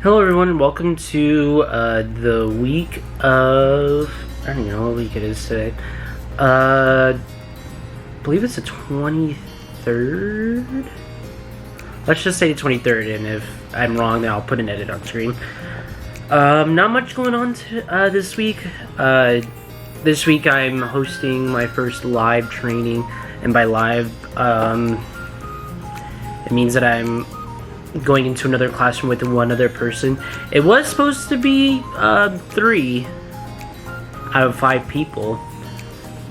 Hello everyone and welcome to the week of, I don't know what week it is today. I believe it's the 23rd? Let's just say the 23rd, and if I'm wrong then I'll put an edit on screen. Not much going on this week. This week I'm hosting my first live training, and by live, it means that I'm going into another classroom with one other person. It was supposed to be 3 out of 5 people,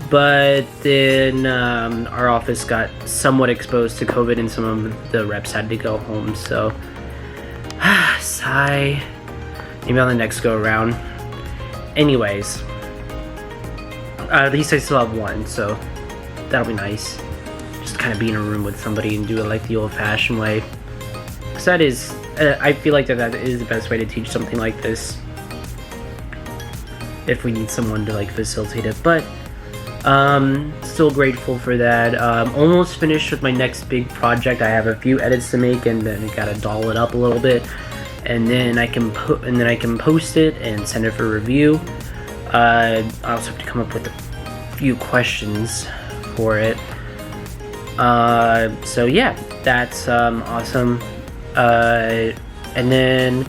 but then our office got somewhat exposed to COVID and some of the reps had to go home, so sigh. Maybe on the next go around. Anyways, at least I still have one, so that'll be nice. Just kind of be in a room with somebody and do it like the old-fashioned way. That is, I feel like that is the best way to teach something like this, if we need someone to like facilitate it. But still grateful for that. Almost finished with my next big project. I have a few edits to make, and then I gotta doll it up a little bit, and then I can post it and send it for review. I also have to come up with a few questions for it. So yeah, that's awesome. And then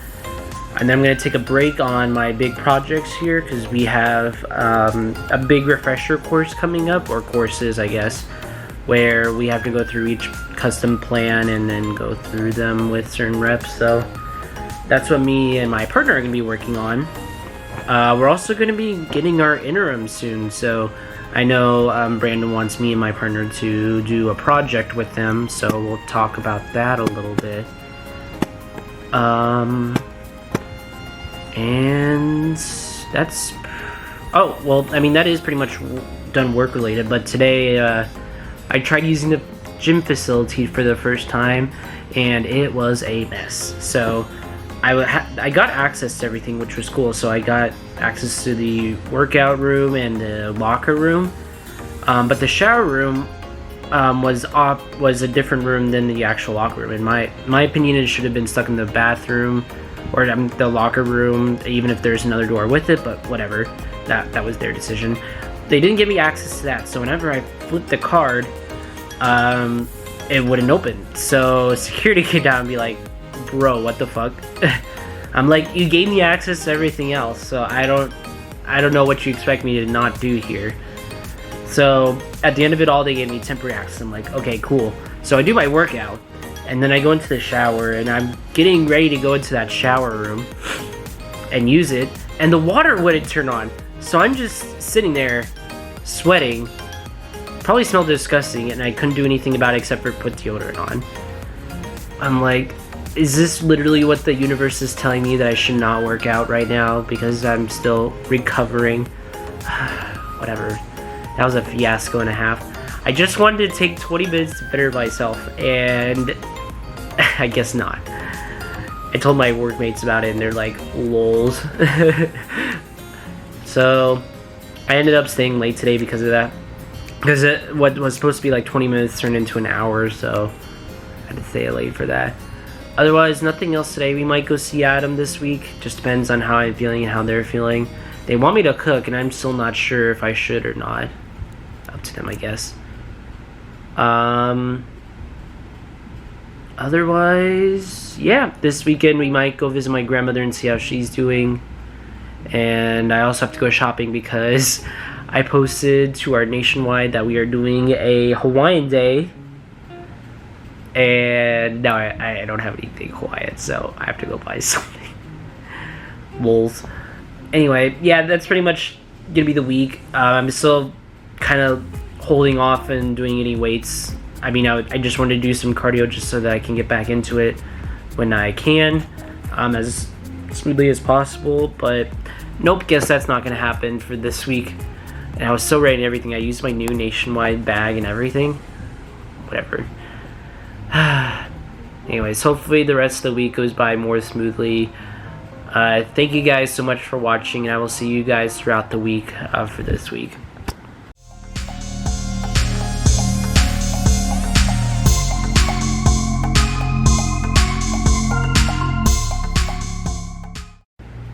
I'm gonna take a break on my big projects here because we have a big refresher course coming up, or courses I guess, where we have to go through each custom plan and then go through them with certain reps. So that's what me and my partner are gonna be working on. We're also gonna be getting our interim soon, so I know Brandon wants me and my partner to do a project with them, so we'll talk about that a little bit. And that's, oh, well, I mean, that is pretty much done work related, but today, I tried using the gym facility for the first time, and it was a mess. So, I got access to everything, which was cool. So I got access to the workout room and the locker room, but the shower room was a different room than the actual locker room. In my opinion, it should have been stuck in the bathroom or the locker room, even if there's another door with it, but whatever, that was their decision. They didn't give me access to that, so whenever I flipped the card, it wouldn't open. So security came down and be like, bro, what the fuck? I'm like, you gave me access to everything else, so I don't know what you expect me to not do here. So at the end of it all, they gave me temporary access. I'm like, okay, cool. So I do my workout, and then I go into the shower, and I'm getting ready to go into that shower room and use it, and the water wouldn't turn on. So I'm just sitting there, sweating, probably smelled disgusting, and I couldn't do anything about it except for put deodorant on. I'm like, is this literally what the universe is telling me, that I should not work out right now because I'm still recovering? Whatever. That was a fiasco and a half. I just wanted to take 20 minutes to better myself, and I guess not. I told my workmates about it, and they're like, lols. So, I ended up staying late today because of that. Because what was supposed to be like 20 minutes turned into an hour, so I had to stay late for that. Otherwise, nothing else today. We might go see Adam this week. Just depends on how I'm feeling and how they're feeling. They want me to cook, and I'm still not sure if I should or not. Up to them, I guess. Otherwise, yeah, this weekend we might go visit my grandmother and see how she's doing. And I also have to go shopping because I posted to our nationwide that we are doing a Hawaiian day. And now I don't have anything Hawaiian, so I have to go buy something. Wols. Anyway, yeah, that's pretty much gonna be the week. I'm still kind of holding off and doing any weights. I mean, I just want to do some cardio just so that I can get back into it when I can, as smoothly as possible. But nope, guess that's not gonna happen for this week. And I was so ready and everything. I used my new nationwide bag and everything. Whatever. Anyways, hopefully the rest of the week goes by more smoothly. Thank you guys so much for watching, and I will see you guys throughout the week for this week.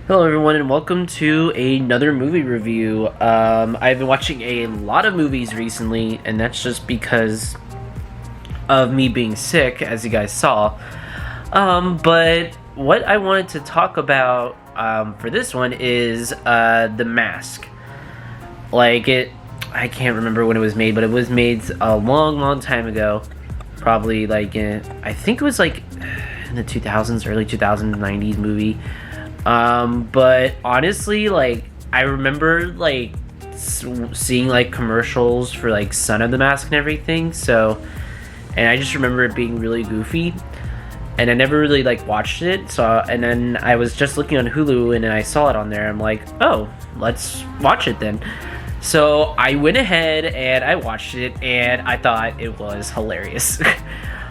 Hello everyone and welcome to another movie review. I've been watching a lot of movies recently, and that's just because of me being sick, as you guys saw. But what I wanted to talk about for this one is The Mask. I can't remember when it was made, but it was made a long time ago. Probably I think it was in the 2000s, early 2000s, 90s movie. But honestly, I remember seeing commercials for Son of the Mask and everything. And I just remember it being really goofy, and I never really watched it. And then I was just looking on Hulu and I saw it on there. I'm like, oh, let's watch it then. So I went ahead and I watched it, and I thought it was hilarious.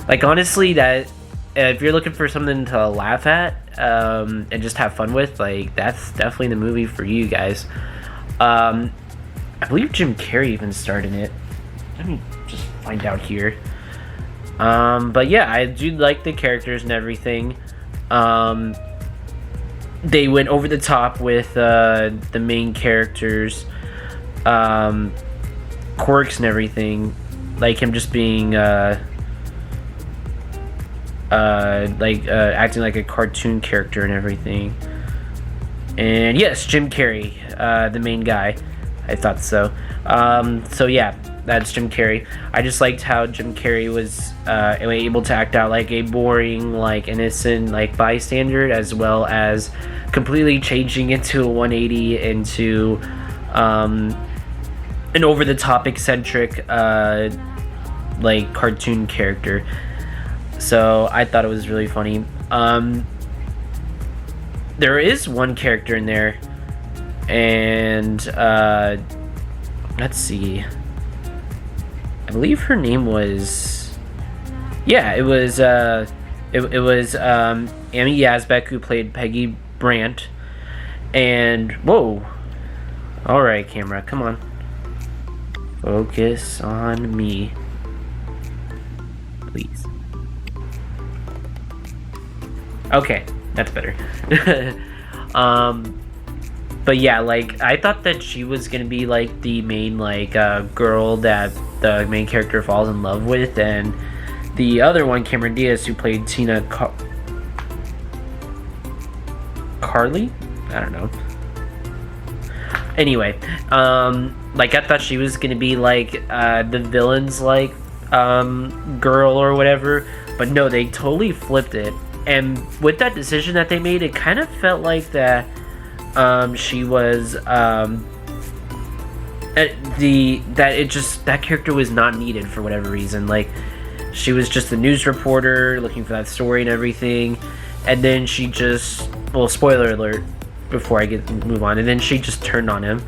Honestly, that if you're looking for something to laugh at and just have fun with, that's definitely the movie for you guys. I believe Jim Carrey even starred in it. Let me just find out here. But yeah, I do like the characters and everything. They went over the top with the main characters' quirks and everything, like him just being acting like a cartoon character and everything. And yes, Jim Carrey, the main guy. I thought so. So yeah, that's Jim Carrey. I just liked how Jim Carrey was able to act out like a boring, innocent, bystander, as well as completely changing into a 180 into an over-the-top, eccentric, cartoon character. So I thought it was really funny. There is one character in there, and let's see. I believe her name was, it was Amy Yazbek, who played Peggy Brandt. And whoa, all right, camera, come on, focus on me, please. Okay, that's better. But yeah, I thought that she was gonna be the main girl that the main character falls in love with, and the other one, Cameron Diaz, who played Tina Carly? I don't know. Anyway, I thought she was gonna be the villain's girl or whatever, but no, they totally flipped it. And with that decision that they made, it kind of felt like that she was that character was not needed for whatever reason. She was just a news reporter looking for that story and everything, and then she just, well, spoiler alert before I move on, and then she just turned on him.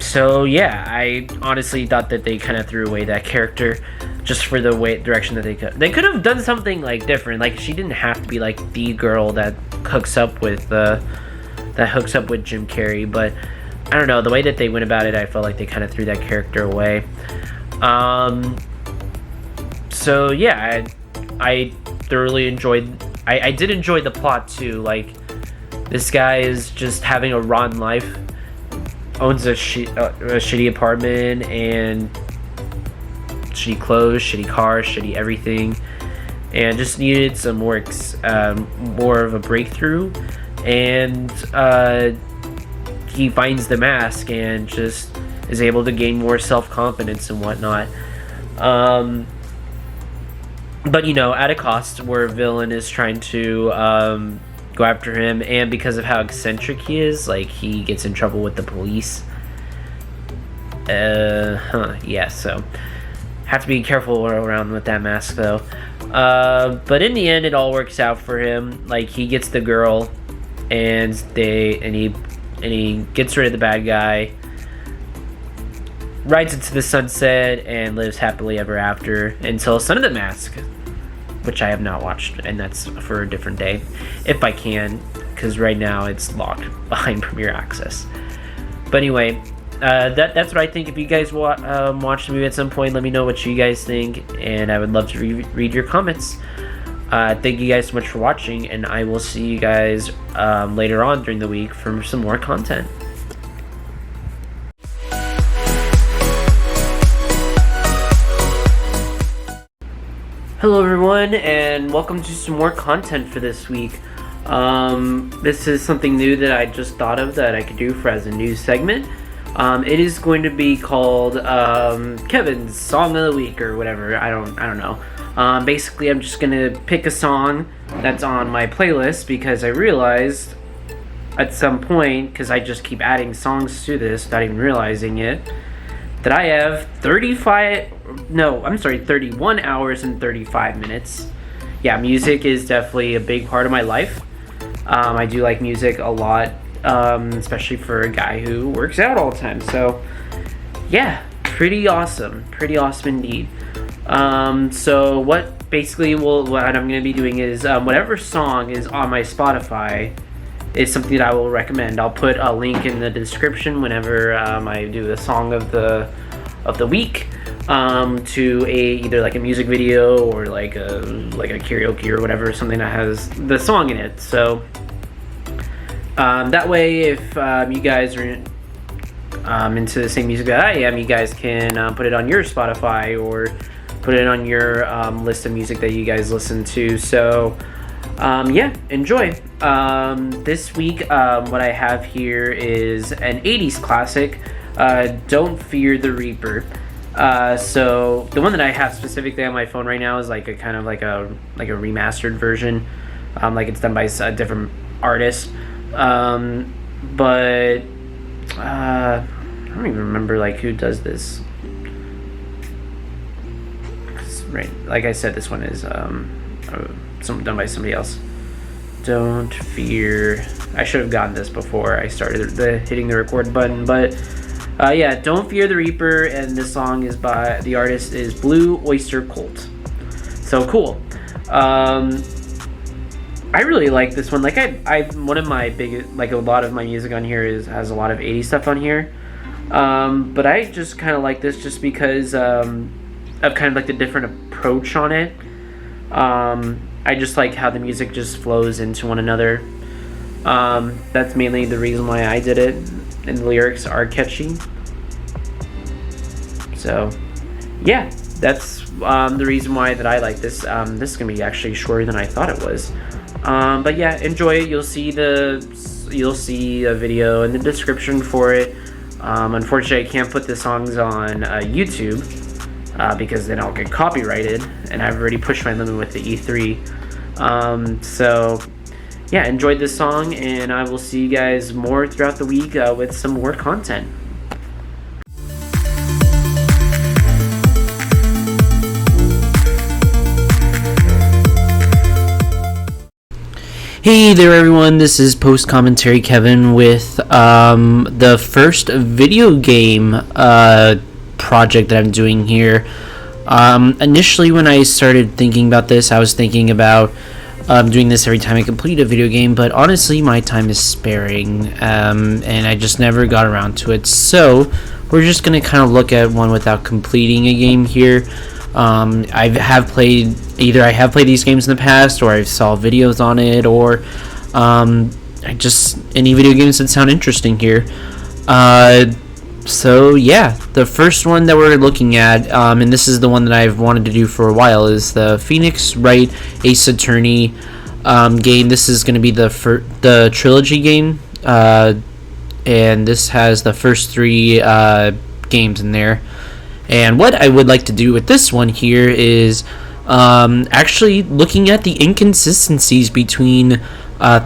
So yeah, I honestly thought that they kind of threw away that character just for the direction that they could have done something different. She didn't have to be the girl that hooks up with Jim Carrey, but I don't know, the way that they went about it, I felt like they kind of threw that character away. So yeah, I thoroughly enjoyed. I did enjoy the plot too. This guy is just having a rotten life, owns a shitty apartment and shitty clothes, shitty cars, shitty everything, and just needed some more of a breakthrough. And he finds the mask and just is able to gain more self-confidence and whatnot. But at a cost, where a villain is trying to go after him, and because of how eccentric he is, he gets in trouble with the police. Yeah, so have to be careful around with that mask though. But in the end, it all works out for him. He gets the girl, and he gets rid of the bad guy, rides into the sunset, and lives happily ever after until Son of the Mask, which I have not watched, and that's for a different day, if I can, because right now it's locked behind Premier Access. But anyway, that's what I think. If you guys watch the movie at some point, let me know what you guys think, and I would love to read your comments. Thank you guys so much for watching, and I will see you guys later on during the week for some more content. Hello everyone, and welcome to some more content for this week. This is something new that I just thought of that I could do for as a new segment. It is going to be called Kevin's Song of the Week or whatever. I don't know. Basically, I'm just gonna pick a song that's on my playlist because I realized at some point, because I just keep adding songs to this without even realizing it, that I have 31 hours and 35 minutes. Yeah, music is definitely a big part of my life. I do like music a lot, especially for a guy who works out all the time. So, yeah, pretty awesome indeed. So what I'm going to be doing is whatever song is on my Spotify is something that I will recommend. I'll put a link in the description whenever I do the song of the week to either like a music video or like a karaoke or whatever, something that has the song in it. So that way, if you guys are into the same music that I am, you guys can put it on your Spotify or put it on your list of music that you guys listen to. So yeah, enjoy. This week, what I have here is an 80s classic, Don't Fear the Reaper. So the one that I have specifically on my phone right now is like a kind of like a remastered version, like it's done by a different artist. But I don't even remember like who does this. Right, like I said, this one is done by somebody else. Don't Fear. I should have gotten this before I started hitting the record button, but yeah, Don't Fear the Reaper, and this song is by the artist is Blue Oyster Cult. So cool. I really like this one. Like I one of my biggest, like a lot of my music on here has a lot of 80s stuff on here. But I just kind of like this just because of kind of like the different approach on it. I just like how the music just flows into one another. That's mainly the reason why I did it, and the lyrics are catchy. So yeah, that's the reason why that I like this. This is gonna be actually shorter than I thought it was. But yeah, enjoy it. You'll see a video in the description for it. Unfortunately, I can't put the songs on YouTube because then I'll get copyrighted, and I've already pushed my limit with the E3. So yeah, enjoyed this song, and I will see you guys more throughout the week with some more content. Hey there everyone, this is Post Commentary Kevin with the first video game project that I'm doing here. Initially when I started thinking about this, I was thinking about doing this every time I complete a video game, but honestly my time is sparing, and I just never got around to it. So we're just going to kind of look at one without completing a game here. I have played these games in the past, or I saw videos on it, or any video games that sound interesting here. So yeah, the first one that we're looking at, and this is the one that I've wanted to do for a while, is the Phoenix Wright Ace Attorney game. This is going to be the trilogy game, and this has the first 3 games in there. And what I would like to do with this one here is actually looking at the inconsistencies between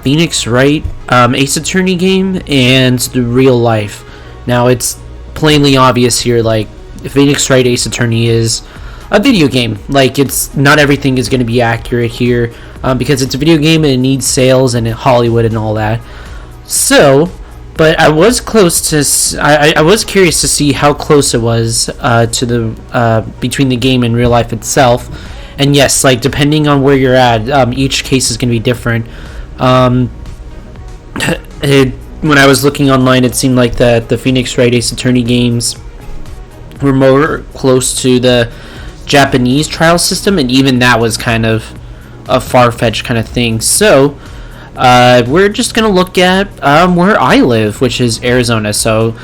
Phoenix Wright Ace Attorney game and the real life. Now, it's plainly obvious here, like, Phoenix Wright Ace Attorney is a video game. Like, it's not everything is going to be accurate here because it's a video game and it needs sales and Hollywood and all that. So, but I was close to. I was curious to see how close it was to the between the game and real life itself. And yes, like depending on where you're at, each case is going to be different. When I was looking online, it seemed like that the Phoenix Wright Ace Attorney games were more close to the Japanese trial system, and even that was kind of a far-fetched kind of thing. So we're just gonna look at where I live, which is Arizona. So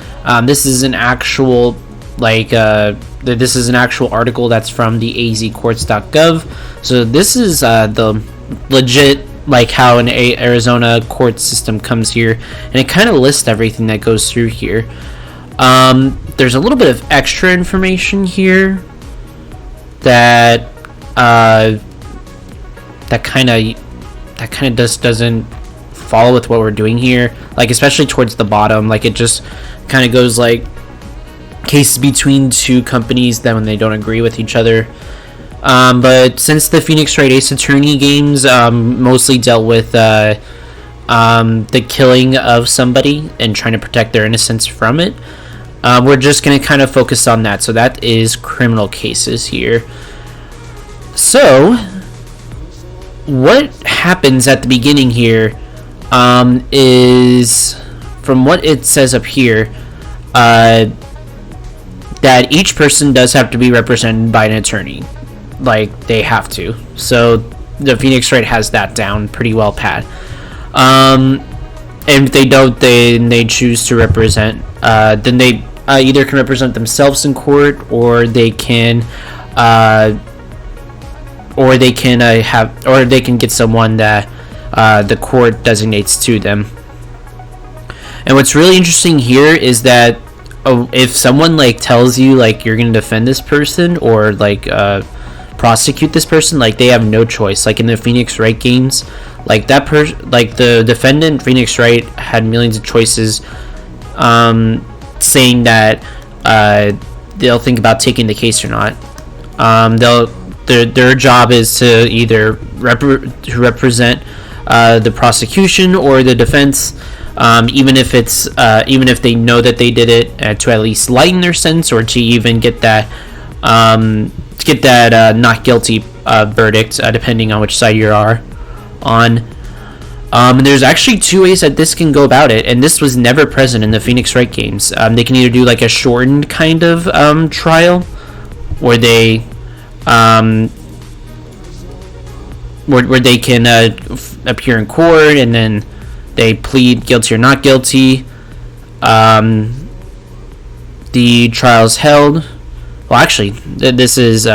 this is an actual this is an actual article that's from the azcourts.gov. So this is the legit, like, how an Arizona court system comes here, and it kind of lists everything that goes through here. There's a little bit of extra information here that that kind of just doesn't follow with what we're doing here, like especially towards the bottom. Like, it just kind of goes like cases between two companies that when they don't agree with each other. But since the Phoenix Wright Ace Attorney games mostly dealt with the killing of somebody and trying to protect their innocence from it, we're just going to kind of focus on that. So that is criminal cases here. So what happens at the beginning here is, from what it says up here, that each person does have to be represented by an attorney. Like, they have to. So the Phoenix Wright has that down pretty well pat. And if they don't, then they choose to represent. Then they either can represent themselves in court, or they can get someone that the court designates to them. And what's really interesting here is that if someone like tells you like you're gonna defend this person or like prosecute this person, like they have no choice. Like in the Phoenix Wright games, like like the defendant Phoenix Wright had millions of choices, saying that they'll think about taking the case or not. Their job is to either represent the prosecution or the defense, even if they know that they did it, to at least lighten their sentence, or to even get that not guilty verdict, depending on which side you are on. And there's actually two ways that this can go about it, and this was never present in the Phoenix Wright games. They can either do like a shortened kind of trial, where they where they can appear in court and then they plead guilty or not guilty. The trial's held. Well, actually, this is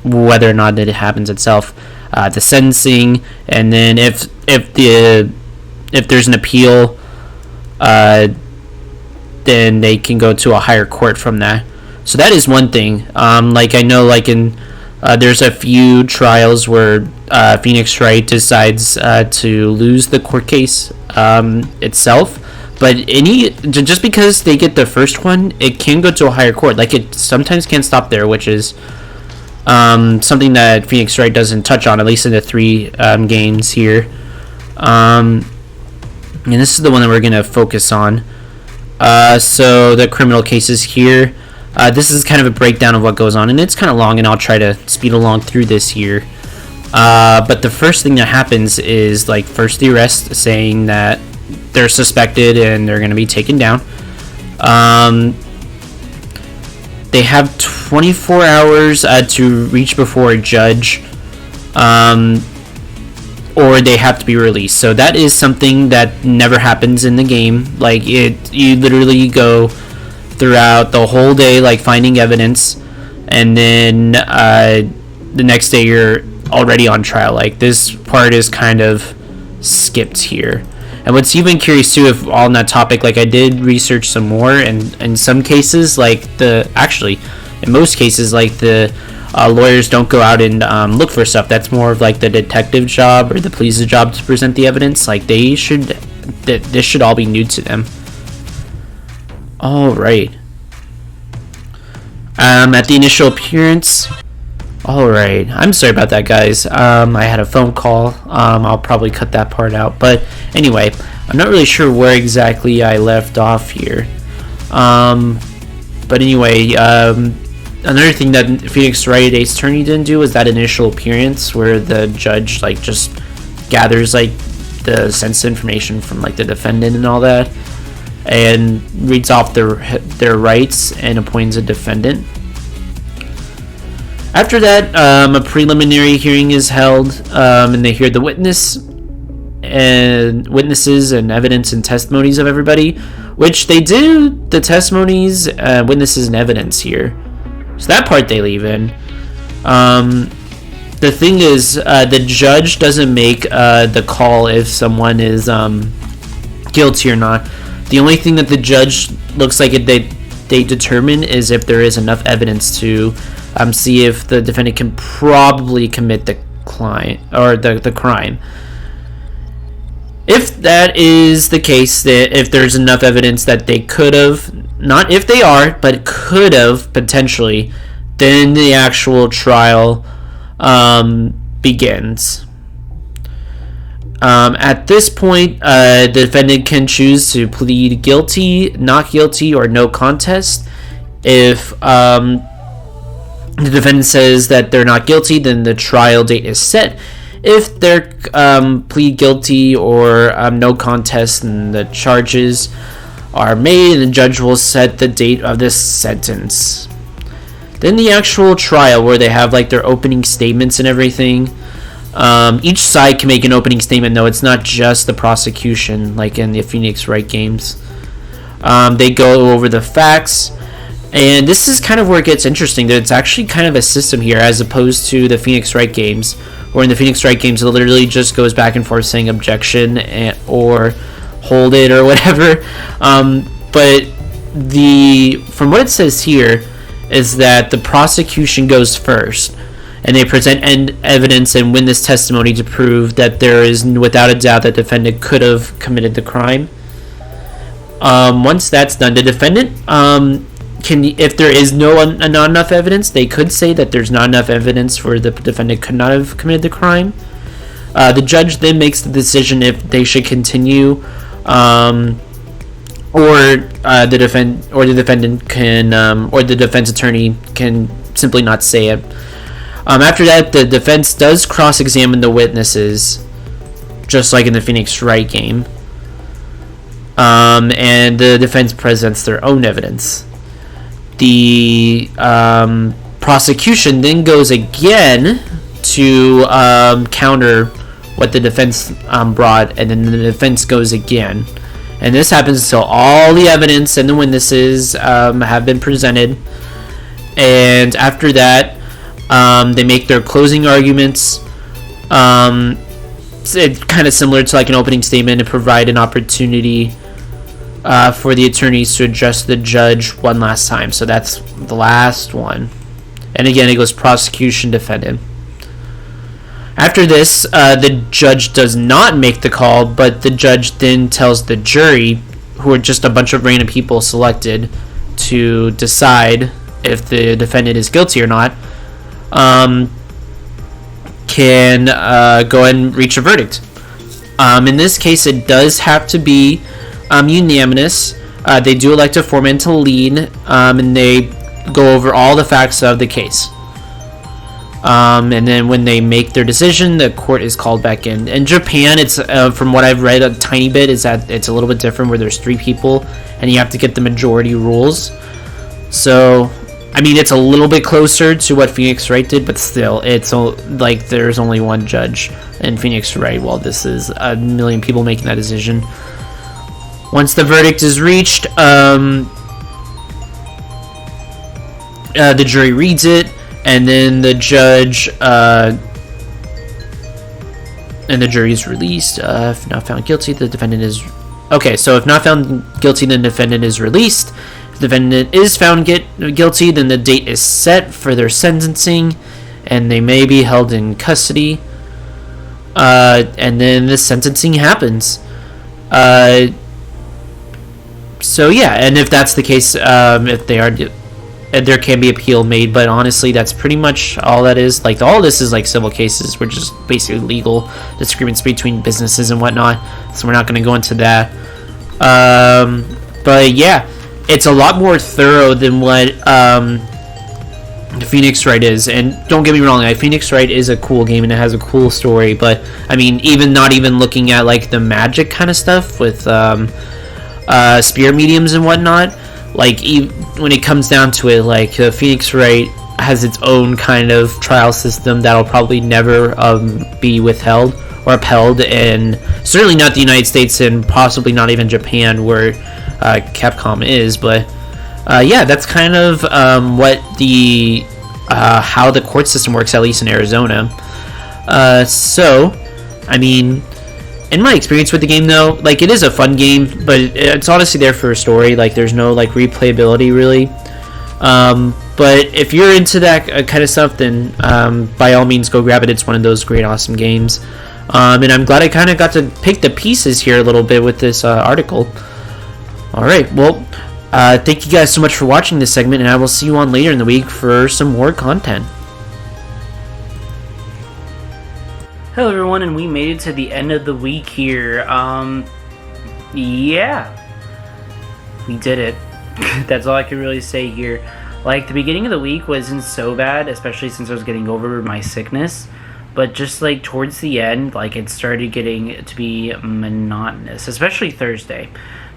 whether or not it happens itself. The sentencing, and then if there's an appeal, then they can go to a higher court from that. So that is one thing. Like I know, like in there's a few trials where Phoenix Wright decides to lose the court case itself, but just because they get the first one, it can go to a higher court. Like, it sometimes can't stop there, which is something that Phoenix Wright doesn't touch on, at least in the 3 games here. And this is the one that we're going to focus on. So the criminal cases here. This is kind of a breakdown of what goes on, and it's kind of long, and I'll try to speed along through this here. But the first thing that happens is, like, first the arrest, saying that they're suspected and they're going to be taken down. They have 24 hours to reach before a judge, or they have to be released. So that is something that never happens in the game. Like, you literally go throughout the whole day, like, finding evidence, and then the next day you're already on trial. Like, this part is kind of skipped here. And what's even curious too, if on that topic, like, I did research some more, and in some cases, like, in most cases, like, the lawyers don't go out and look for stuff. That's more of like the detective's job or the police's job to present the evidence. Like, this should all be new to them. All right. At the initial appearance. All right. I'm sorry about that, guys. I had a phone call. I'll probably cut that part out. But anyway, I'm not really sure where exactly I left off here. But anyway, another thing that Phoenix Wright Ace Attorney didn't do was that initial appearance where the judge, like, just gathers, like, the sensitive information from, like, the defendant and all that, and reads off their rights and appoints a defendant. After that, a preliminary hearing is held, and they hear the witnesses and evidence and testimonies of everybody, which they do the testimonies, witnesses, and evidence here. So that part they leave in. The thing is, the judge doesn't make the call if someone is guilty or not. The only thing that the judge looks like they determine is if there is enough evidence to see if the defendant can probably commit the crime. If that is the case, that if there's enough evidence that they could have, not if they are, but could have potentially, then the actual trial begins. At this point, the defendant can choose to plead guilty, not guilty, or no contest. If the defendant says that they're not guilty, then the trial date is set. If they're plead guilty or no contest, and the charges are made, the judge will set the date of this sentence. Then the actual trial, where they have like their opening statements and everything. Each side can make an opening statement, though. It's not just the prosecution, like in the Phoenix Wright games. They go over the facts, and this is kind of where it gets interesting. That it's actually kind of a system here, as opposed to the Phoenix Wright games, where in the Phoenix Wright games, it literally just goes back and forth saying objection or hold it or whatever. But from what it says here, is that the prosecution goes first, and they present evidence and witness testimony to prove that there is without a doubt that the defendant could have committed the crime. Once that's done, the defendant if there is not enough evidence, they could say that there's not enough evidence for the defendant could not have committed the crime. The judge then makes the decision if they should continue, or the defendant can, or the defense attorney can simply not say it. After that, the defense does cross-examine the witnesses, just like in the Phoenix Wright game, and the defense presents their own evidence. The prosecution then goes again to counter what the defense brought, and then the defense goes again. And this happens until all the evidence and the witnesses have been presented. And after that, they make their closing arguments. It's kind of similar to like an opening statement, to provide an opportunity for the attorneys to address the judge one last time. So that's the last one. And again, it goes prosecution, defendant. After this, the judge does not make the call, but the judge then tells the jury, who are just a bunch of random people selected to decide if the defendant is guilty or not, can go ahead and reach a verdict. In this case, it does have to be unanimous. They do elect a foreman to lead, and they go over all the facts of the case. And then when they make their decision, the court is called back in. In Japan, it's from what I've read a tiny bit, is that it's a little bit different, where there's 3 people and you have to get the majority rules. So, I mean, it's a little bit closer to what Phoenix Wright did, but still, it's like there's only one judge in Phoenix Wright, while this is a million people making that decision. Once the verdict is reached, the jury reads it, and then the judge and the jury is released. If not found guilty, the defendant is okay. So if not found guilty, then the defendant is released. If the defendant is found guilty, then the date is set for their sentencing, and they may be held in custody. And then the sentencing happens. So yeah, and if that's the case, if they are, there can be appeal made, but honestly, that's pretty much all that is. Like, all this is like civil cases, which is basically legal disagreements between businesses and whatnot, so we're not going to go into that. But yeah, it's a lot more thorough than what Phoenix Wright is. And don't get me wrong, Phoenix Wright is a cool game and it has a cool story, but I mean, not even looking at like the magic kind of stuff with spirit mediums and whatnot, like when it comes down to it, like Phoenix Wright has its own kind of trial system that'll probably never be withheld or upheld, and certainly not the United States, and possibly not even Japan, where Capcom is. But yeah, that's kind of what the how the court system works, at least in Arizona. So, I mean, in my experience with the game, though, like, it is a fun game, but it's honestly there for a story. Like, there's no like replayability really. But if you're into that kind of stuff, then by all means go grab it. It's one of those great, awesome games. And I'm glad I kind of got to pick the pieces here a little bit with this article. Alright, well, thank you guys so much for watching this segment, and I will see you on later in the week for some more content. Hello everyone, and we made it to the end of the week here. Yeah. We did it. That's all I can really say here. Like, the beginning of the week wasn't so bad, especially since I was getting over my sickness. But just, like, towards the end, like, it started getting to be monotonous, especially Thursday.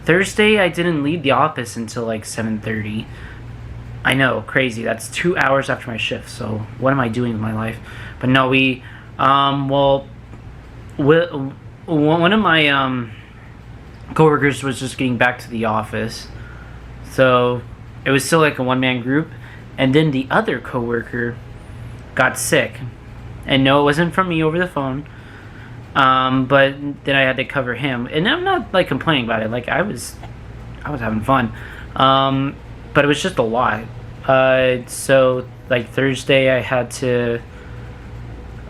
Thursday, I didn't leave the office until, like, 7:30. I know, crazy. That's 2 hours after my shift, so what am I doing with my life? But no, one of my coworkers was just getting back to the office, so it was still like a one-man group, and then the other coworker got sick, and no, it wasn't from me over the phone, but then I had to cover him, and I'm not like complaining about it. Like, I was having fun, but it was just a lot. So like Thursday, I had to.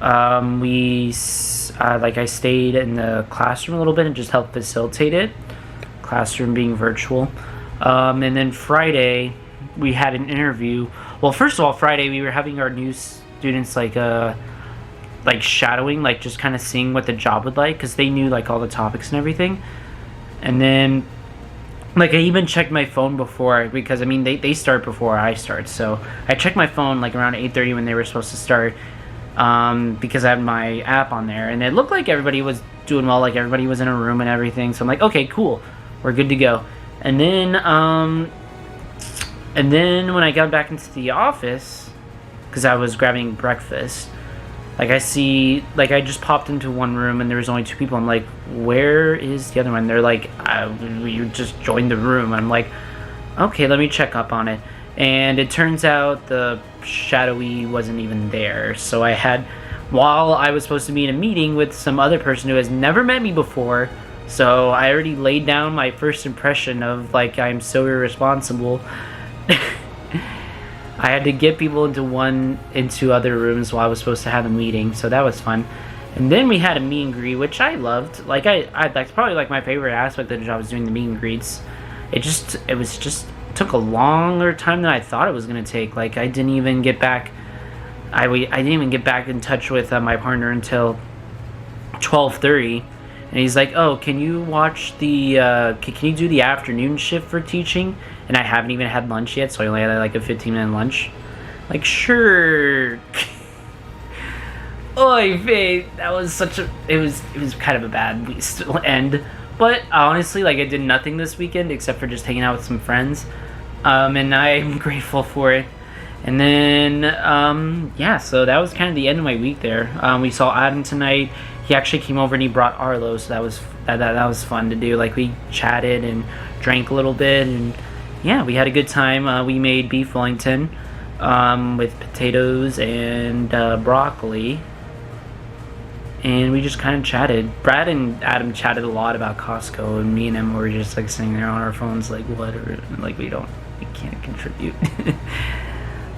I stayed in the classroom a little bit and just helped facilitate it. Classroom being virtual. And then Friday, we had an interview. Well, first of all, Friday we were having our new students like shadowing, like just kind of seeing what the job would like, because they knew like all the topics and everything. And then, like, I even checked my phone before, because I mean they start before I start, so I checked my phone like around 8:30 when they were supposed to start. Because I had my app on there, and it looked like everybody was doing well, like everybody was in a room and everything, so I'm like, okay, cool, we're good to go. And then when I got back into the office, because I was grabbing breakfast, like I just popped into one room and there was only two people. I'm like, where is the other one? They're like, you just joined the room. I'm like, okay, let me check up on it. And it turns out the shadowy wasn't even there. So while I was supposed to be in a meeting with some other person who has never met me before, so I already laid down my first impression of, like, I'm so irresponsible. I had to get people into other rooms while I was supposed to have a meeting, so that was fun. And then we had a meet and greet, which I loved. Like, that's probably like my favorite aspect of the job, was doing the meet and greets. It took a longer time than I thought it was gonna take. Like, I didn't even get back. I didn't even get back in touch with my partner until 12:30, and he's like, "Oh, can you watch can you do the afternoon shift for teaching?" And I haven't even had lunch yet, so I only had like a 15-minute lunch. Like, sure. Oy vey, that was it was kind of a bad end. But honestly, like, I did nothing this weekend except for just hanging out with some friends. And I'm grateful for it. And then, yeah, so that was kind of the end of my week there. We saw Adam tonight. He actually came over and he brought Arlo, so that was fun to do. Like, we chatted and drank a little bit, and yeah, we had a good time. We made beef Wellington with potatoes and broccoli. And we just kind of chatted. Brad and Adam chatted a lot about Costco, and me and him were just like sitting there on our phones, like, whatever, like we can't contribute.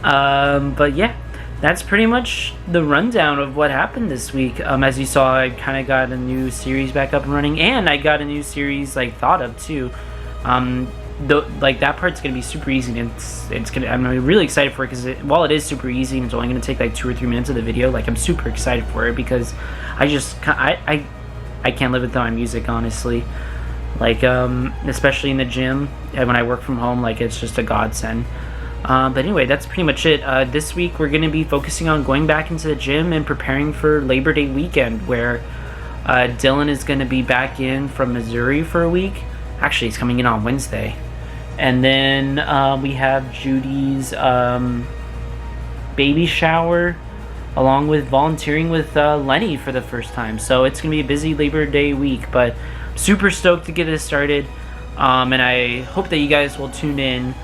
But yeah, that's pretty much the rundown of what happened this week. As you saw, I kind of got a new series back up and running, and I got a new series like thought of too. Like, that part's gonna be super easy, and I'm really excited for it, because while it is super easy and it's only gonna take like 2 or 3 minutes of the video, like, I'm super excited for it, because I can't live without my music, honestly. Like, especially in the gym and when I work from home, like, it's just a godsend. But anyway, that's pretty much it. This week we're gonna be focusing on going back into the gym and preparing for Labor Day weekend, where Dylan is gonna be back in from Missouri for a week. Actually, he's coming in on Wednesday. And then we have Judy's baby shower, along with volunteering with Lenny for the first time. So it's going to be a busy Labor Day week, but super stoked to get this started. And I hope that you guys will tune in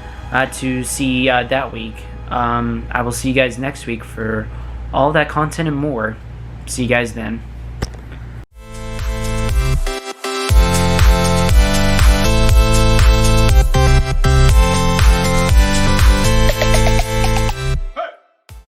to see that week. I will see you guys next week for all that content and more. See you guys then.